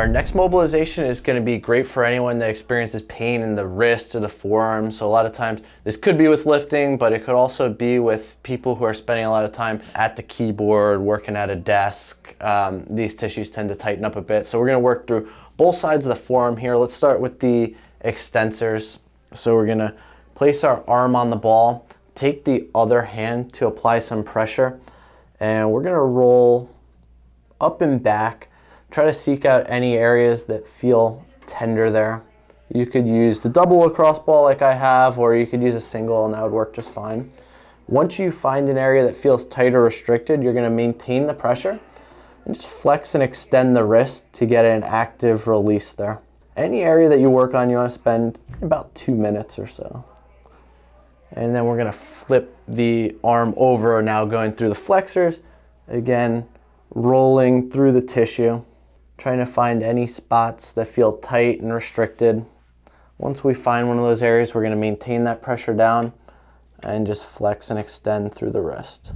Our next mobilization is going to be great for anyone that experiences pain in the wrist or the forearm. So a lot of times this could be with lifting, but it could also be with people who are spending a lot of time at the keyboard, working at a desk. These tissues tend to tighten up a bit. So we're going to work through both sides of the forearm here. Let's start with the extensors. So we're going to place our arm on the ball, take the other hand to apply some pressure, and we're going to roll up and back. Try to seek out any areas that feel tender there. You could use the double lacrosse ball like I have, or you could use a single and that would work just fine. Once you find an area that feels tight or restricted, you're going to maintain the pressure and just flex and extend the wrist to get an active release there. Any area that you work on, you want to spend about 2 minutes or so. And then we're going to flip the arm over, now going through the flexors. Again, rolling through the tissue, trying to find any spots that feel tight and restricted. Once we find one of those areas, we're going to maintain that pressure down and just flex and extend through the wrist.